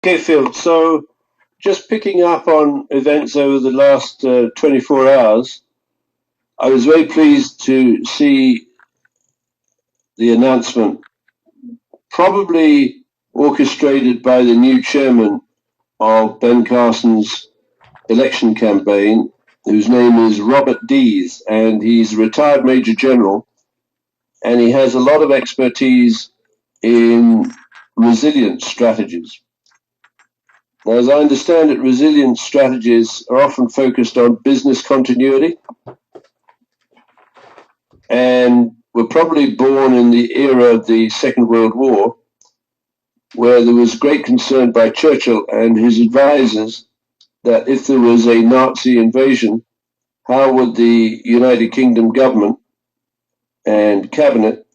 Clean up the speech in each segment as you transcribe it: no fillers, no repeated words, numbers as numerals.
Okay, Phil. So, just picking up on events over the last 24 hours, I was very pleased to see the announcement, probably orchestrated by the new chairman of Ben Carson's election campaign, whose name is Robert Dees, and he's a retired Major General, and he has a lot of expertise in resilience strategies. Now, as I understand it, resilience strategies are often focused on business continuity and were probably born in the era of the Second World War, where there was great concern by Churchill and his advisors that if there was a Nazi invasion, how would the United Kingdom government and cabinet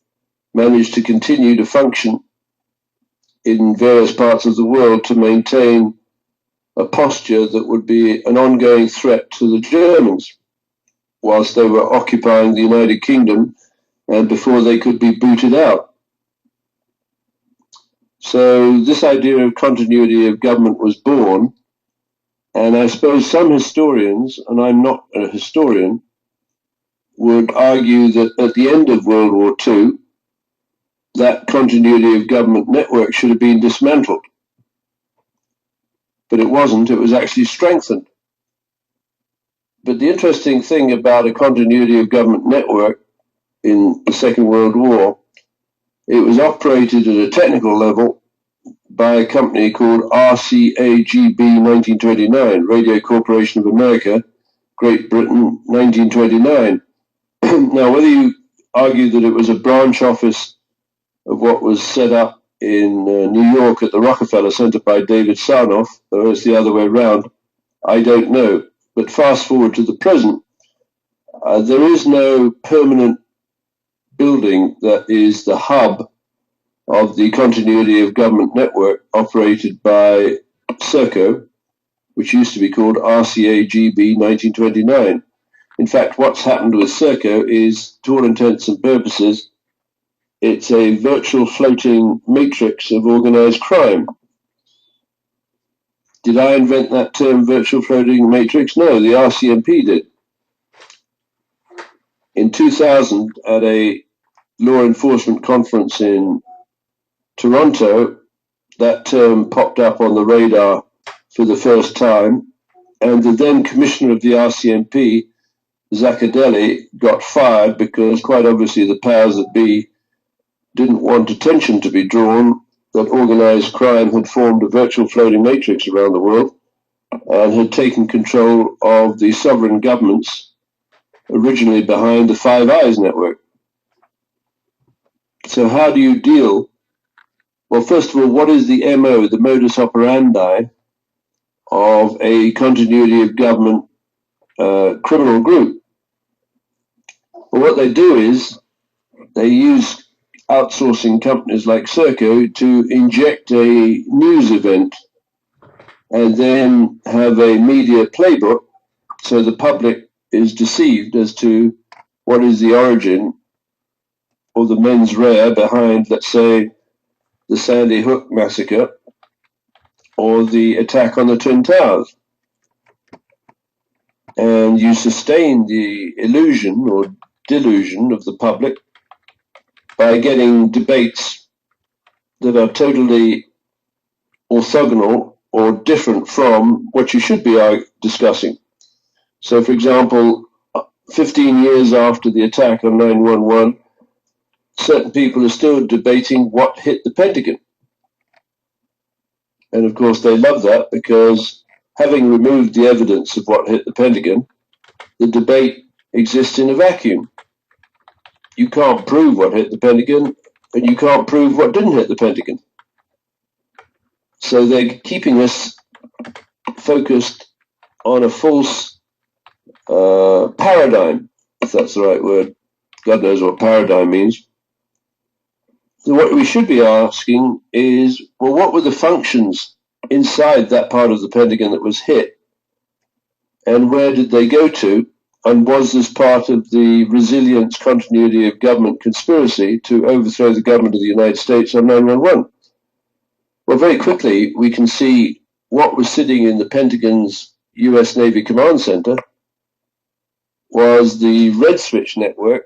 manage to continue to function in various parts of the world to maintain a posture that would be an ongoing threat to the Germans whilst they were occupying the United Kingdom and before they could be booted out. So this idea of continuity of government was born, and I suppose some historians, and I'm not a historian, would argue that at the end of World War II, that continuity of government network should have been dismantled. But it wasn't, it was actually strengthened. But the interesting thing about a continuity of government network in the Second World War, it was operated at a technical level by a company called RCAGB 1929, Radio Corporation of America, Great Britain 1929. Now, whether you argue that it was a branch office of what was set up in New York at the Rockefeller Center by David Sarnoff, or it's the other way around, I don't know. But fast forward to the present, there is no permanent building that is the hub of the continuity of government network operated by Serco, which used to be called RCAGB 1929. In fact, what's happened with Serco is, to all intents and purposes, it's a virtual floating matrix of organized crime. Did I invent that term, virtual floating matrix? No, the RCMP did. In 2000, at a law enforcement conference in Toronto, that term popped up on the radar for the first time, and the then commissioner of the RCMP, Zaccardelli, got fired because quite obviously the powers that be didn't want attention to be drawn that organized crime had formed a virtual floating matrix around the world and had taken control of the sovereign governments originally behind the Five Eyes network. So how do you deal? Well, first of all, what is the MO, the modus operandi of a continuity of government criminal group? Well, what they do is they use outsourcing companies like Serco to inject a news event and then have a media playbook so the public is deceived as to what is the origin or the mens rea behind, let's say, the Sandy Hook massacre or the attack on the Twin Towers. And you sustain the illusion or delusion of the public by getting debates that are totally orthogonal or different from what you should be discussing. So, for example, 15 years after the attack on 9/11, certain people are still debating what hit the Pentagon. And of course, they love that because having removed the evidence of what hit the Pentagon, the debate exists in a vacuum. You can't prove what hit the Pentagon, and you can't prove what didn't hit the Pentagon. So they're keeping us focused on a false paradigm, if that's the right word. God knows what paradigm means. So what we should be asking is, well, what were the functions inside that part of the Pentagon that was hit? And where did they go to? And was this part of the resilience continuity of government conspiracy to overthrow the government of the United States on 9/11? Well, very quickly, we can see what was sitting in the Pentagon's US Navy Command Center was the red switch network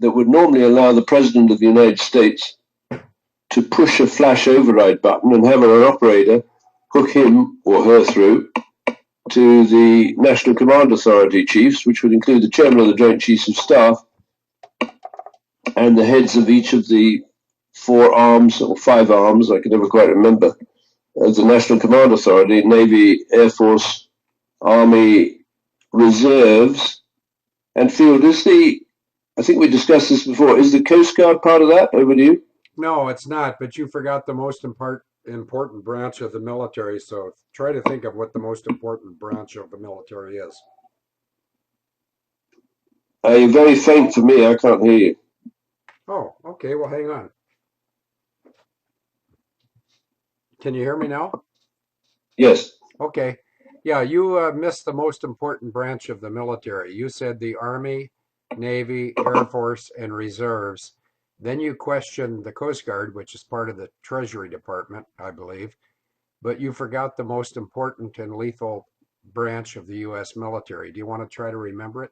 that would normally allow the President of the United States to push a flash override button and have an operator hook him or her through to the National Command Authority chiefs, which would include the chairman of the Joint Chiefs of Staff and the heads of each of the 4 arms or 5 arms, I can never quite remember, of the National Command Authority: Navy, Air Force, Army, Reserves, and Field. I think we discussed this before, is the Coast Guard part of that? Over to you. No, it's not, but you forgot the most important branch of the military, so try to think of what the most important branch of the military is. You're very faint for me. I can't hear you. Oh, okay, well, hang on. Can you hear me now? Yes. Okay. Yeah, you missed the most important branch of the military. You said the Army, Navy, Air Force, and Reserves. Then you questioned the Coast Guard, which is part of the Treasury Department, I believe. But you forgot the most important and lethal branch of the U.S. military. Do you want to try to remember it?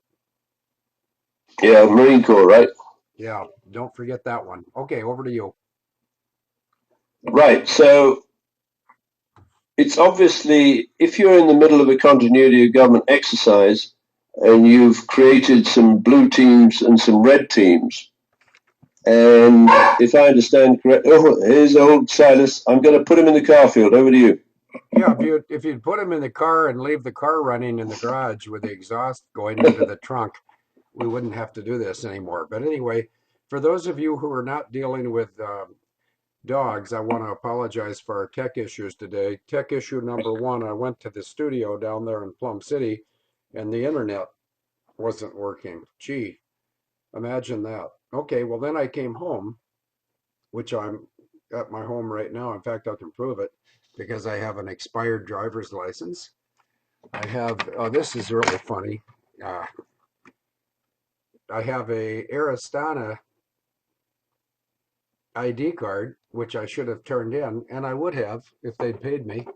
Yeah, Marine Corps, right? Yeah, don't forget that one. Okay, over to you. Right. So it's obviously, if you're in the middle of a continuity of government exercise and you've created some blue teams and some red teams, and if I understand correct, oh, here's old Silas. I'm going to put him in the car field. Over to you. Yeah, if you'd put him in the car and leave the car running in the garage with the exhaust going into the trunk, we wouldn't have to do this anymore. But anyway, for those of you who are not dealing with dogs, I want to apologize for our tech issues today. Tech issue number one, I went to the studio down there in Plum City and the internet wasn't working. Gee, imagine that. Okay, well, then I came home, which I'm at my home right now. In fact, I can prove it because I have an expired driver's license. I have, oh, this is really funny. Uh, I have a Aristana ID card, which I should have turned in, and I would have if they'd paid me.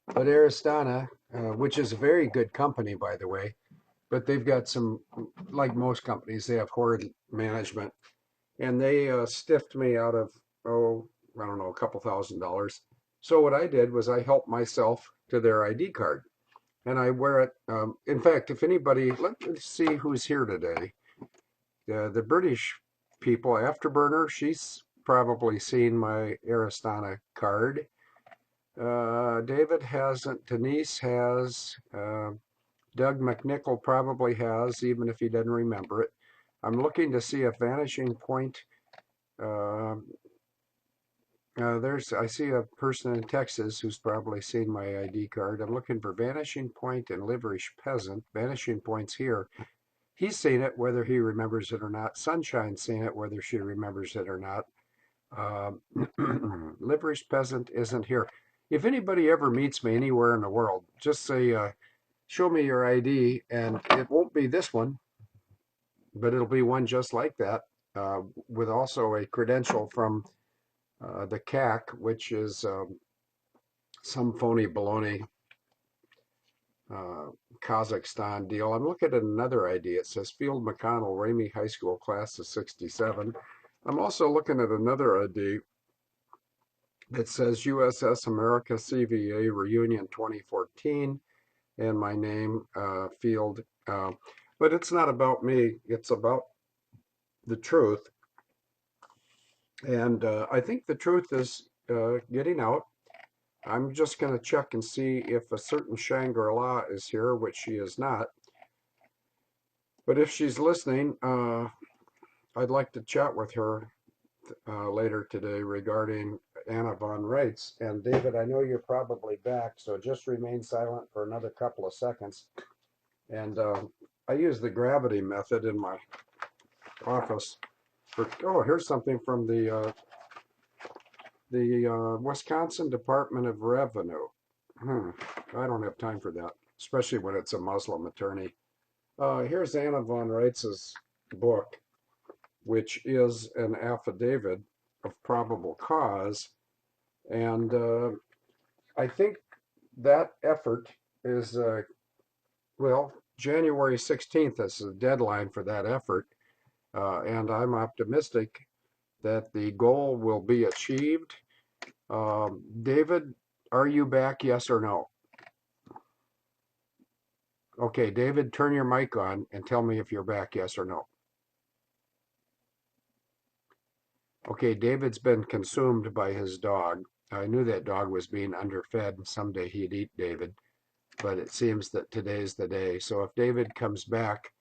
But Aristana, which is a very good company, by the way, but they've got some, like most companies, they have horrid management, and they stiffed me out of, oh, I don't know, a couple $1,000s. So what I did was I helped myself to their ID card, and I wear it. In fact, if anybody, let's see who's here today. The British people, Afterburner, she's probably seen my Aristana card. David hasn't. Denise has. Doug McNichol probably has, even if he doesn't remember it. I'm looking to see if Vanishing Point. Uh, I see a person in Texas who's probably seen my ID card. I'm looking for Vanishing Point and Liverish Peasant. Vanishing Point's here. He's seen it, whether he remembers it or not. Sunshine's seen it, whether she remembers it or not. Liverish Peasant isn't here. If anybody ever meets me anywhere in the world, just say, show me your ID, and it won't be this one, but it'll be one just like that, with also a credential from the CAC, which is some phony baloney uh, Kazakhstan deal. I'm looking at another ID. It says Field McConnell, Ramey High School, class of '67. I'm also looking at another ID that says USS America CVA Reunion 2014 and my name, Field. But it's not about me, it's about the truth. And I think the truth is getting out. I'm just going to check and see if a certain Shangri-La is here, which she is not. But if she's listening, I'd like to chat with her later today regarding Anna von Reitz. And David, I know you're probably back, so just remain silent for another couple of seconds. And I use the gravity method in my office. Oh, here's something from the Wisconsin Department of Revenue. I don't have time for that, especially when it's a Muslim attorney. Here's Anna von Reitz's book, which is an affidavit of probable cause. And I think that effort is, well, January 16th is the deadline for that effort. And I'm optimistic that the goal will be achieved. David, are you back? Yes or no? Okay, David, turn your mic on and tell me if you're back, yes or no. Okay, David's been consumed by his dog. I knew that dog was being underfed and someday he'd eat David, but it seems that today's the day. So if David comes back,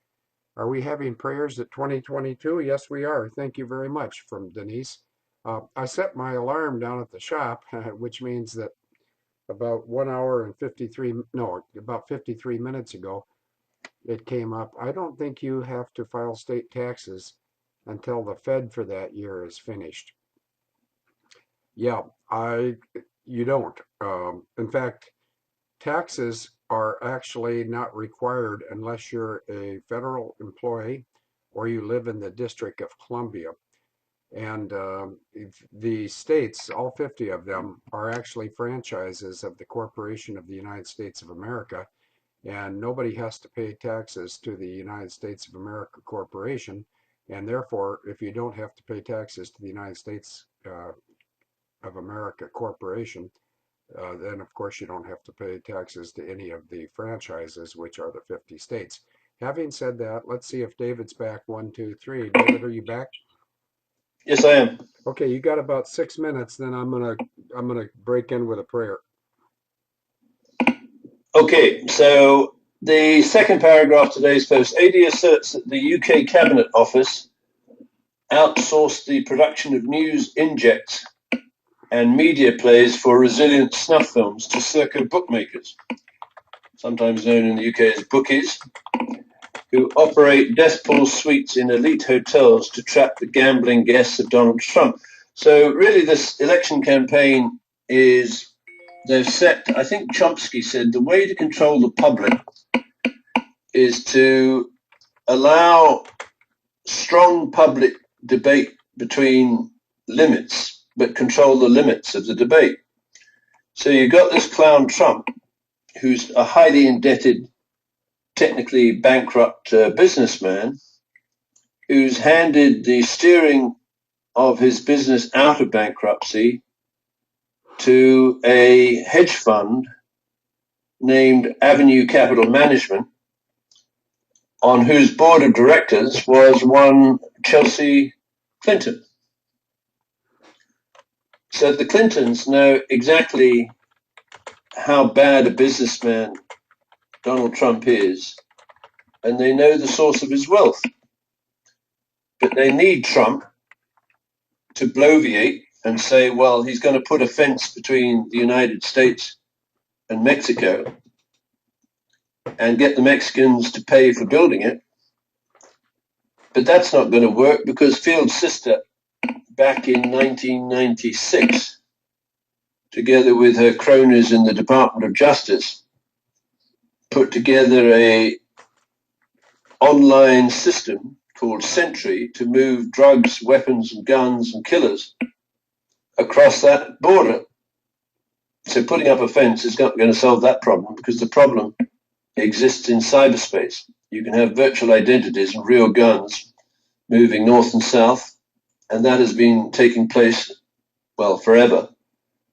are we having prayers at 2022? Yes, we are. Thank you very much, from Denise. I set my alarm down at the shop, which means that about 1 hour and 53, no, about 53 minutes ago, it came up. I don't think you have to file state taxes until the Fed for that year is finished. Yeah, you don't. In fact, taxes are actually not required unless you're a federal employee or you live in the District of Columbia. And the states, all 50 of them, are actually franchises of the Corporation of the United States of America. And nobody has to pay taxes to the United States of America Corporation. And therefore, if you don't have to pay taxes to the United States of America Corporation, then of course you don't have to pay taxes to any of the franchises, which are the 50 states. Having said that, let's see if David's back. 1, 2, 3. David, are you back? Yes, I am. Okay, you got about 6 minutes. Then I'm gonna break in with a prayer. Okay, so the second paragraph of today's post, AD asserts that the UK Cabinet Office outsourced the production of news injects and media plays for resilient snuff films to Serco bookmakers, sometimes known in the UK as Bookies, who operate death pool suites in elite hotels to trap the gambling guests of Donald Trump. So really this election campaign is, they've set, I think Chomsky said, the way to control the public is to allow strong public debate between limits, but control the limits of the debate. So you've got this clown Trump, who's a highly indebted, technically bankrupt businessman, who's handed the steering of his business out of bankruptcy to a hedge fund named Avenue Capital Management, on whose board of directors was one Chelsea Clinton. So the Clintons know exactly how bad a businessman Donald Trump is, and they know the source of his wealth. But they need Trump to bloviate and say, well, he's going to put a fence between the United States and Mexico and get the Mexicans to pay for building it. But that's not going to work because Field's sister, back in 1996, together with her cronies in the Department of Justice, put together a online system called Sentry to move drugs, weapons, and guns and killers across that border. So putting up a fence is not going to solve that problem because the problem exists in cyberspace. You can have virtual identities and real guns moving north and south, and that has been taking place, well, forever.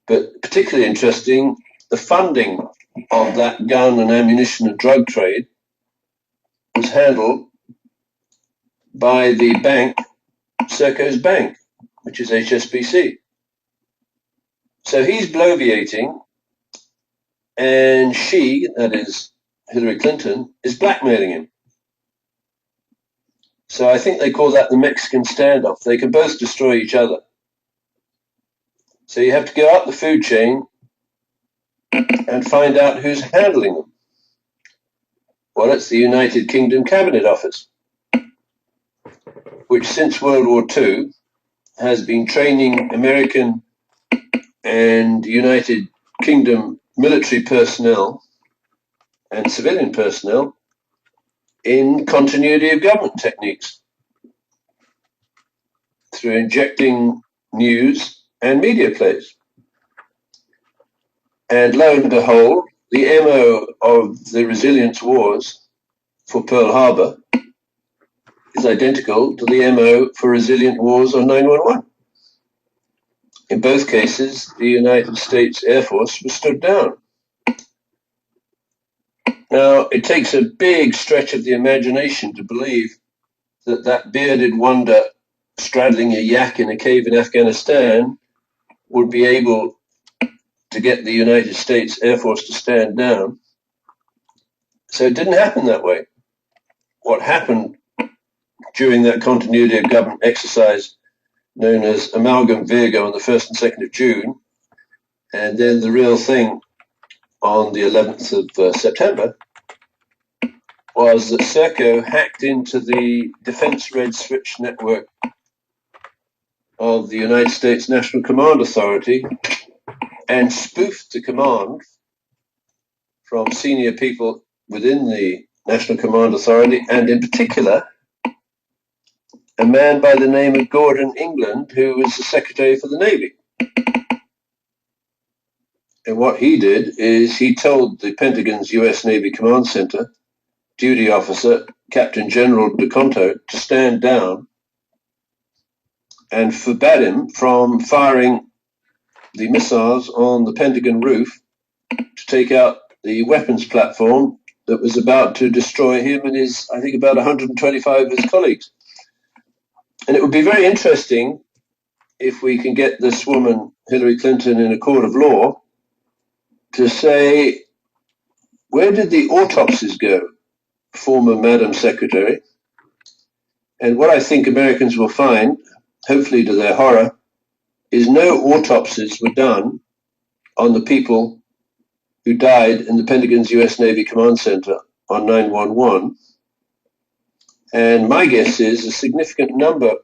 But particularly interesting, the funding of that gun and ammunition and drug trade was handled by the bank, Serco's bank, which is HSBC. So he's bloviating, and she, that is Hillary Clinton, is blackmailing him. So I think they call that the Mexican standoff. They can both destroy each other. So you have to go up the food chain and find out who's handling them. Well, it's the United Kingdom Cabinet Office, which since World War II has been training American and United Kingdom military personnel and civilian personnel in continuity of government techniques through injecting news and media plays. And lo and behold, the MO of the resilience wars for Pearl Harbor is identical to the MO for resilient wars on 9/11. In both cases, the United States Air Force was stood down. Now, it takes a big stretch of the imagination to believe that that bearded wonder straddling a yak in a cave in Afghanistan would be able to get the United States Air Force to stand down. So it didn't happen that way. What happened during that continuity of government exercise known as Amalgam Virgo on the 1st and 2nd of June, and then the real thing on the 11th of September, was that Serco hacked into the Defense Red Switch network of the United States National Command Authority and spoofed the command from senior people within the National Command Authority, and in particular, a man by the name of Gordon England, who was the Secretary for the Navy. And what he did is he told the Pentagon's US Navy Command Center duty officer, Captain General DeConto, to stand down and forbade him from firing the missiles on the Pentagon roof to take out the weapons platform that was about to destroy him and his, I think, about 125 of his colleagues. And it would be very interesting if we can get this woman, Hillary Clinton, in a court of law to say, where did the autopsies go, former Madam Secretary? And what I think Americans will find, hopefully to their horror, is no autopsies were done on the people who died in the Pentagon's US Navy Command Center on 9/11. And my guess is a significant number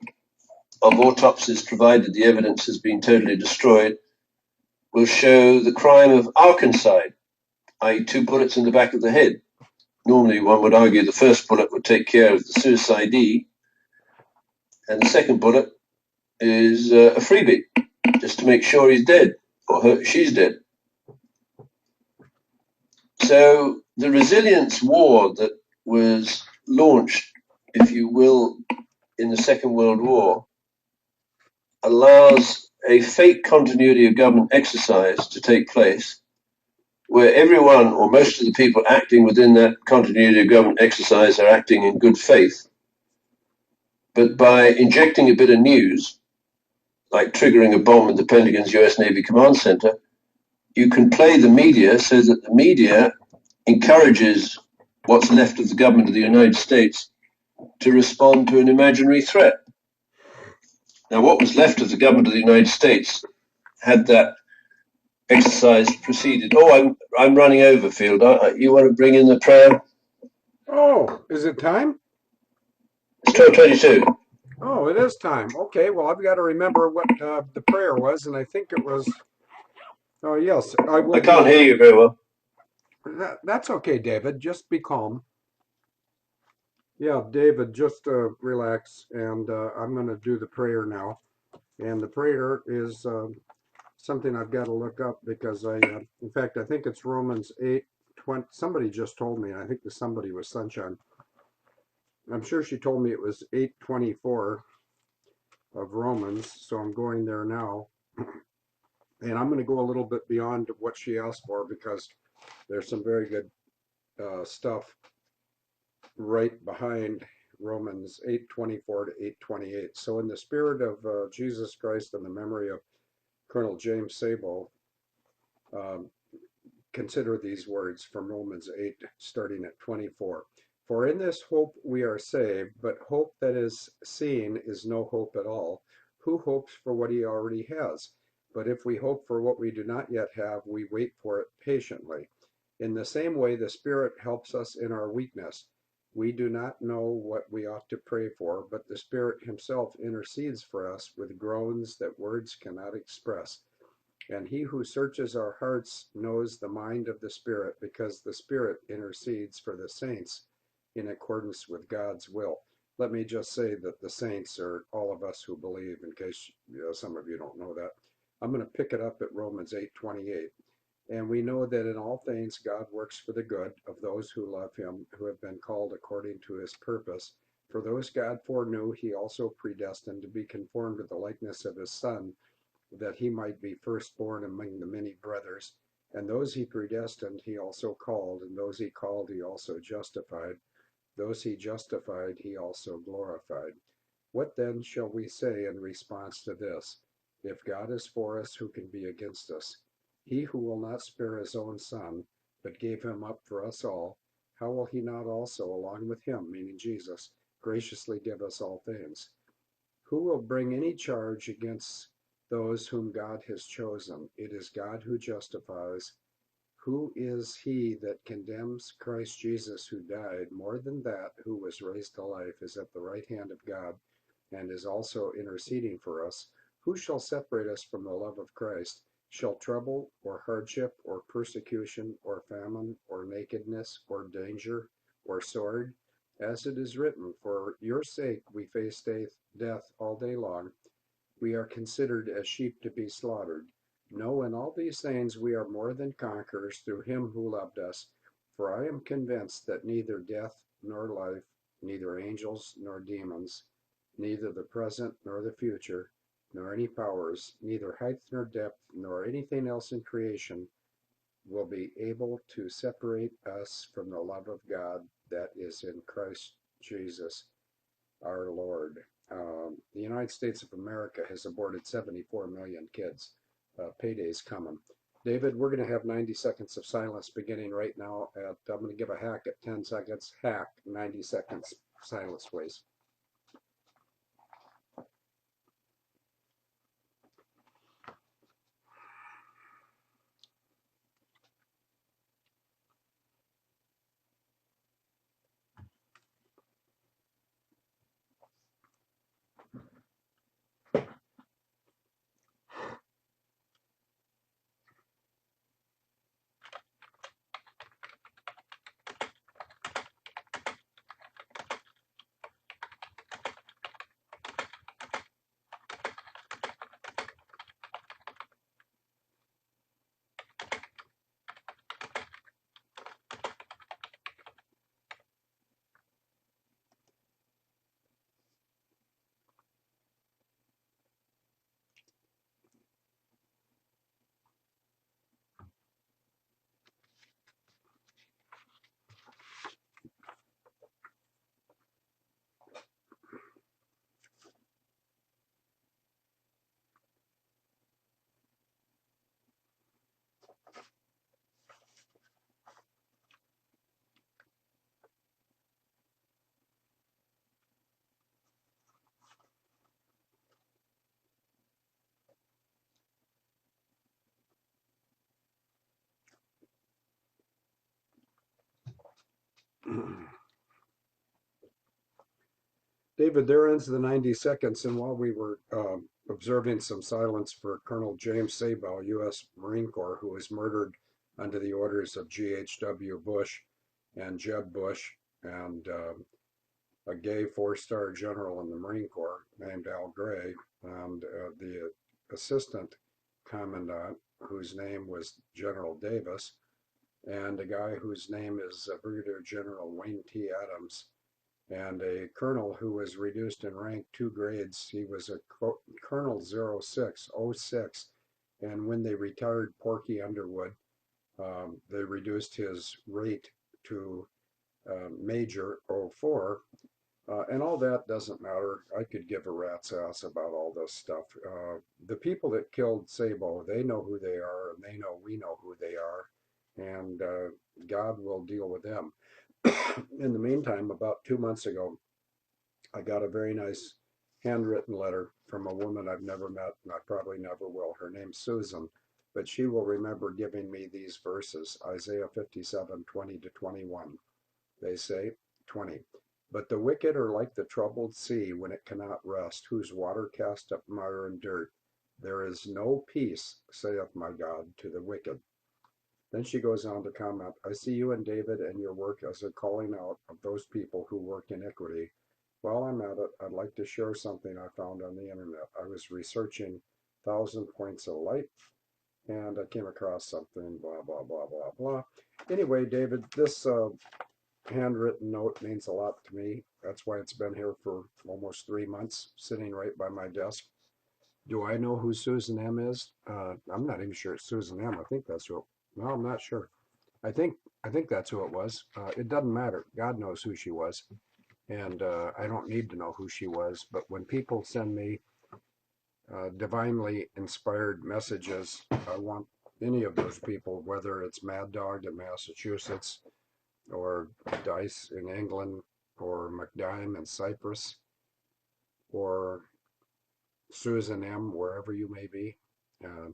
of autopsies, provided the evidence has been totally destroyed, will show the crime of arkancide, i.e. 2 bullets in the back of the head. Normally, one would argue the first bullet would take care of the suicidee, and the second bullet is a freebie, just to make sure he's dead, or she's dead. So the resilience war that was launched, if you will, in the Second World War, allows a fake continuity of government exercise to take place where everyone or most of the people acting within that continuity of government exercise are acting in good faith. But by injecting a bit of news, like triggering a bomb in the Pentagon's US Navy Command Center, you can play the media so that the media encourages what's left of the government of the United States to respond to an imaginary threat. Now, what was left of the government of the United States had that exercise proceeded? Oh, I'm running over, Field. You want to bring in the prayer? Oh, is it time? It's 12:22. Oh, it is time. Okay, well, I've got to remember what the prayer was, and I think it was. Oh, yes, I will. I can't hear you very well. That's okay, David. Just be calm. Yeah, David, just relax, and I'm going to do the prayer now. And the prayer is something I've got to look up because in fact, I think it's Romans 8:20. Somebody just told me, and I think the somebody was Sunshine. I'm sure she told me it was 8:24 of Romans, so I'm going there now. And I'm going to go a little bit beyond what she asked for because there's some very good stuff right behind Romans 8:24 to 8:28. So in the spirit of Jesus Christ and the memory of Colonel James Sabo, um, consider these words from Romans 8, starting at 24. For in this hope we are saved, but hope that is seen is no hope at all. Who hopes for what he already has? But if we hope for what we do not yet have, we wait for it patiently. In the same way, the Spirit helps us in our weakness. We do not know what we ought to pray for, but the Spirit himself intercedes for us with groans that words cannot express. And he who searches our hearts knows the mind of the Spirit, because the Spirit intercedes for the saints in accordance with God's will. Let me just say that the saints are all of us who believe, in case some of you don't know that. I'm going to pick it up at Romans 8:28. And we know that in all things God works for the good of those who love him, who have been called according to his purpose. For those God foreknew, he also predestined to be conformed to the likeness of his Son, that he might be firstborn among the many brothers. And those he predestined, he also called, and those he called, he also justified. Those he justified, he also glorified. What then shall we say in response to this? If God is for us, who can be against us? He who will not spare his own Son, but gave him up for us all, how will he not also, along with him, meaning Jesus, graciously give us all things? Who will bring any charge against those whom God has chosen? It is God who justifies. Who is he that condemns? Christ Jesus, who died, more than that, who was raised to life, is at the right hand of God, and is also interceding for us. Who shall separate us from the love of Christ? Shall trouble, or hardship, or persecution, or famine, or nakedness, or danger, or sword? As it is written, for your sake we face death all day long. We are considered as sheep to be slaughtered. No, in all these things we are more than conquerors through him who loved us. For I am convinced that neither death nor life, neither angels nor demons, neither the present nor the future, nor any powers, neither height nor depth, nor anything else in creation will be able to separate us from the love of God that is in Christ Jesus our Lord. The United States of America has aborted 74 million kids. Payday's coming. David, we're going to have 90 seconds of silence beginning right now. I'm going to give a hack at 10 seconds. Hack, 90 seconds silence, please. David, there ends the 90 seconds. And while we were observing some silence for Colonel James Sabo, U.S. Marine Corps, who was murdered under the orders of G.H.W. Bush and Jeb Bush, and a gay four-star general in the Marine Corps named Al Gray, and the assistant commandant, whose name was General Davis, and a guy whose name is Brigadier General Wayne T. Adams, and a colonel who was reduced in rank 2 grades. He was a Colonel 06, and when they retired Porky Underwood, they reduced his rate to Major 04. And all that doesn't matter. I could give a rat's ass about all this stuff. The people that killed Sabo, they know who they are, and they know we know who they are, and God will deal with them. In the meantime, about 2 months ago, I got a very nice handwritten letter from a woman I've never met, and I probably never will. Her name's Susan, but she will remember giving me these verses, Isaiah 57:20-21. They say, 20. But the wicked are like the troubled sea when it cannot rest, whose water cast up mire and dirt. There is no peace, saith my God, to the wicked. Then she goes on to comment, I see you and David and your work as a calling out of those people who work iniquity. While I'm at it, I'd like to share something I found on the internet. I was researching 1,000 Points of Light, and I came across something, blah, blah, blah, blah, blah. Anyway, David, this handwritten note means a lot to me. That's why it's been here for almost 3 months, sitting right by my desk. Do I know who Susan M is? I'm not even sure it's Susan M. I think that's who. No, I'm not sure. I think I think that's who it was. It doesn't matter. God knows who she was, and I don't need to know who she was. But when people send me divinely inspired messages, I want any of those people, whether it's Mad Dog in Massachusetts, or Dice in England, or McDime in Cyprus, or Susan M, wherever you may be. Uh,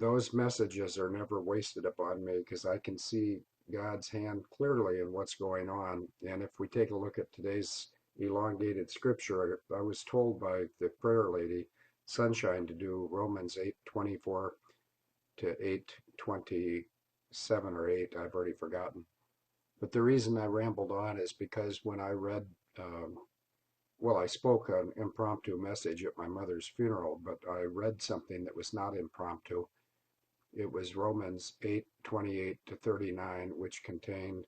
those messages are never wasted upon me because I can see God's hand clearly in what's going on. And if we take a look at today's elongated scripture, I was told by the prayer lady, Sunshine, to do Romans 8:24 to 8:27 or 8, I've already forgotten. But the reason I rambled on is because when I read, well, I spoke an impromptu message at my mother's funeral, but I read something that was not impromptu. It was Romans 8:28 to 39, which contained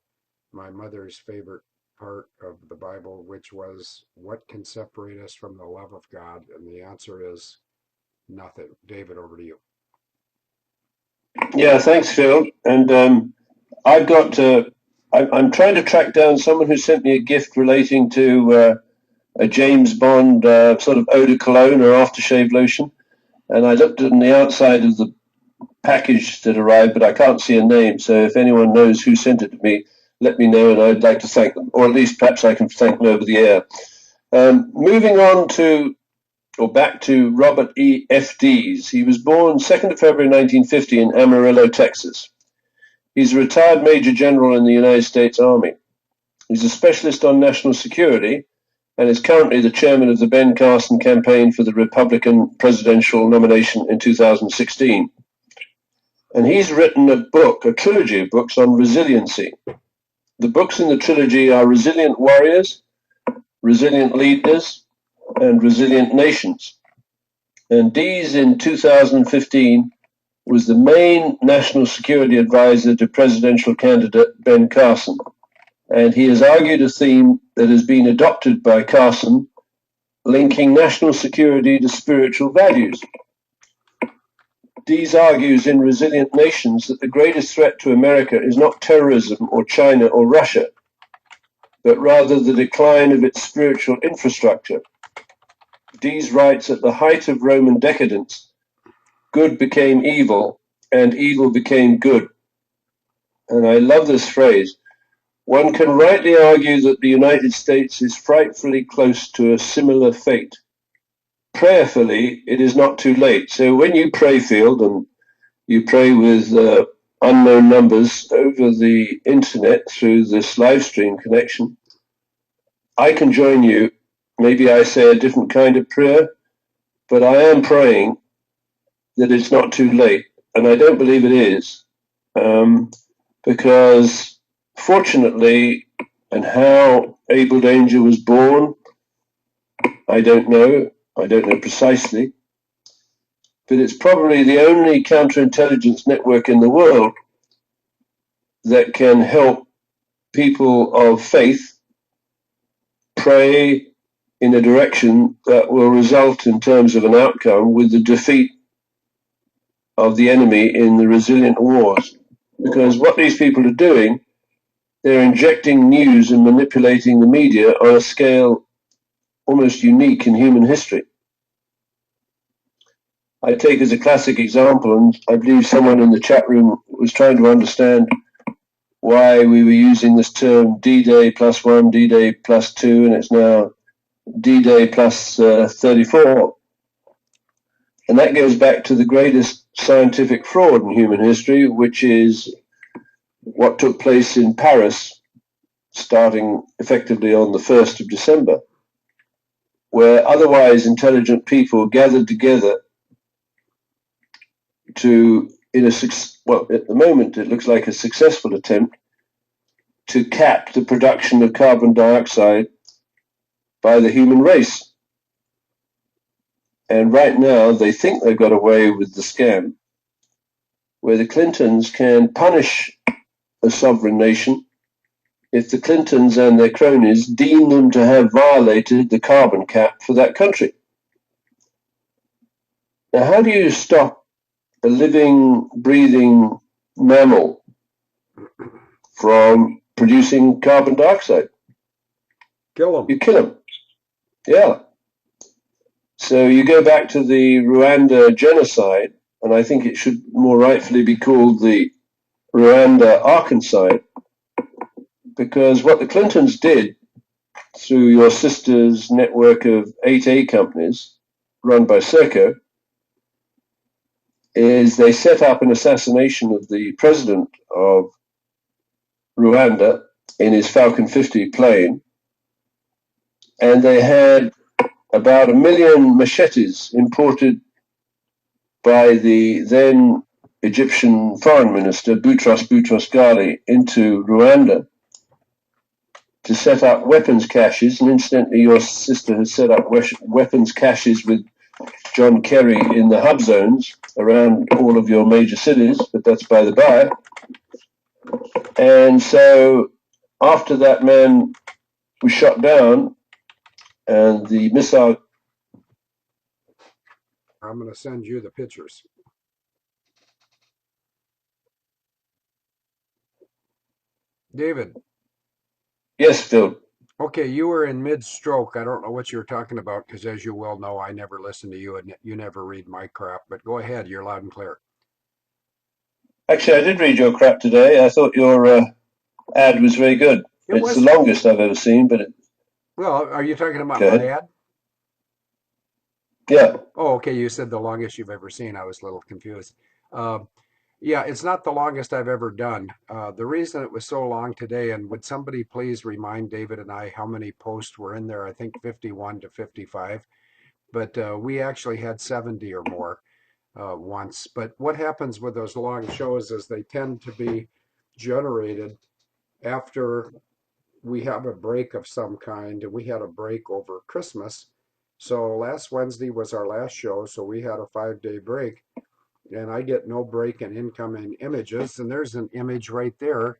my mother's favorite part of the Bible, which was, what can separate us from the love of God? And the answer is nothing. David, over to you. Yeah, thanks, Phil. And I've got. I'm trying to track down someone who sent me a gift relating to a James Bond sort of eau de cologne or aftershave lotion, and I looked on the outside of the package that arrived, but I can't see a name. So if anyone knows who sent it to me, let me know, and I'd like to thank them, or at least perhaps I can thank them over the air. Moving on to, or back to Robert E. F. Dees. He was born 2nd of February 1950 in Amarillo, Texas. He's a retired Major General in the United States Army. He's a specialist on national security and is currently the chairman of the Ben Carson campaign for the Republican presidential nomination in 2016. And he's written a book, a trilogy of books on resiliency. The books in the trilogy are Resilient Warriors, Resilient Leaders, and Resilient Nations. And Dees in 2015 was the main national security advisor to presidential candidate Ben Carson. And he has argued a theme that has been adopted by Carson, linking national security to spiritual values. Dees argues in Resilient Nations that the greatest threat to America is not terrorism or China or Russia, but rather the decline of its spiritual infrastructure. Dees writes, at the height of Roman decadence, good became evil and evil became good. And I love this phrase. One can rightly argue that the United States is frightfully close to a similar fate. Prayerfully, it is not too late. So when you pray, Field, and you pray with unknown numbers over the internet through this live stream connection, I can join you. Maybe I say a different kind of prayer, but I am praying that it's not too late. And I don't believe it is, because fortunately, and how Abel Danger was born, I don't know. I don't know precisely. But it's probably the only counterintelligence network in the world that can help people of faith pray in a direction that will result in terms of an outcome with the defeat of the enemy in the resilient wars. Because what these people are doing, they're injecting news and manipulating the media on a scale almost unique in human history. I take as a classic example, and I believe someone in the chat room was trying to understand why we were using this term D-Day plus 1, D-Day plus 2, and it's now D-Day plus 34. And that goes back to the greatest scientific fraud in human history, which is what took place in Paris, starting effectively on the 1st of December, where otherwise intelligent people gathered together to, well, at the moment it looks like a successful attempt to cap the production of carbon dioxide by the human race. And right now they think they've got away with the scam. where the Clintons can punish a sovereign nation if the Clintons and their cronies deem them to have violated the carbon cap for that country. Now, how do you stop a living, breathing mammal from producing carbon dioxide? Kill them. You kill them. Yeah. So you go back to the Rwanda genocide, and I think it should more rightfully be called the Rwanda Arkancide, because what the Clintons did through your sister's network of 8A companies run by Serco is they set up an assassination of the president of Rwanda in his Falcon 50 plane, and they had about 1 million machetes imported by the then Egyptian foreign minister Boutros Ghali into Rwanda to set up weapons caches. And incidentally, your sister has set up weapons caches with John Kerry in the hub zones around all of your major cities, but that's by the by. And so after that man was shot down and the missile... I'm going to send you the pictures. David. Yes, Phil. Okay, you were in mid-stroke. I don't know what you were talking about because, as you well know, I never listen to you and you never read my crap. But go ahead, you're loud and clear. Actually, I did read your crap today. I thought your ad was very good. It's the longest I've ever seen, but... Well, are you talking about my ad? Yeah. Oh, okay, you said the longest you've ever seen. I was a little confused. Yeah, it's not the longest I've ever done. The reason it was so long today, and would somebody please remind David and I how many posts were in there? I think 51 to 55, but we actually had 70 or more once. But what happens with those long shows is they tend to be generated after we have a break of some kind, and we had a break over Christmas. So last Wednesday was our last show, so we had a 5-day break, and I get no break in incoming images. And there's an image right there.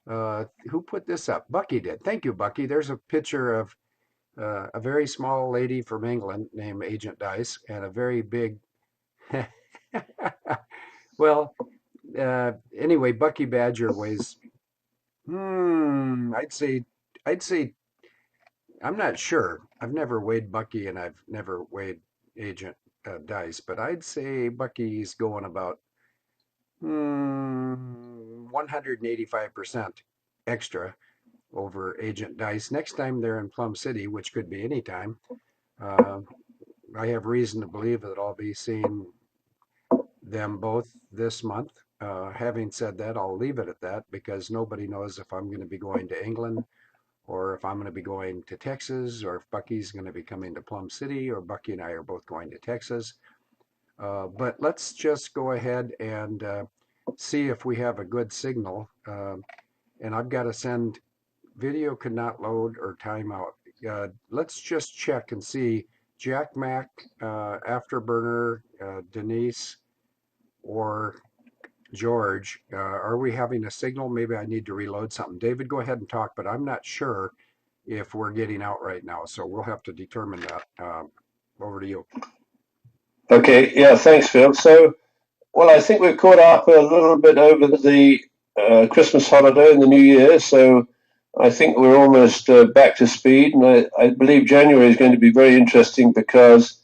Who put this up? Bucky did. Thank you, Bucky. There's a picture of a very small lady from England named Agent Dice and a very big. Well, anyway, Bucky Badger weighs. I'd say I'm not sure. I've never weighed Bucky and I've never weighed Agent Dice, but I'd say Bucky's going about 185% extra over Agent Dice. Next time they're in Plum City, which could be any time, uh, I have reason to believe that I'll be seeing them both this month. Having said that, I'll leave it at that because nobody knows if I'm going to be going to England or if I'm going to be going to Texas, or if Bucky's going to be coming to Plum City, or Bucky and I are both going to Texas. But let's just go ahead and see if we have a good signal. And I've got to send video could not load or timeout. Let's just check and see. Jack Mac, Afterburner, Denise, or George, are we having a signal? Maybe I need to reload something. David, go ahead and talk, but I'm not sure if we're getting out right now. So we'll have to determine that. Over to you. Okay. Yeah. Thanks, Phil. So, well, I think we've caught up a little bit over the Christmas holiday and the New Year. So I think we're almost back to speed. And I believe January is going to be very interesting because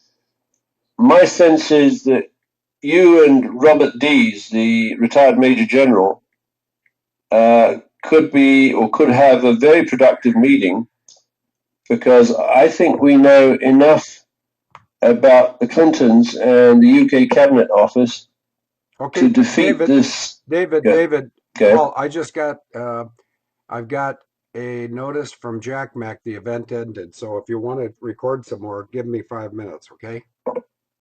my sense is that you and Robert Dees, the retired Major General, could be or could have a very productive meeting because I think we know enough about the Clintons and the UK Cabinet Office to defeat this. David. Okay. Well, I just got, I've got a notice from Jack Mac. The event ended. So if you want to record some more, give me 5 minutes, okay?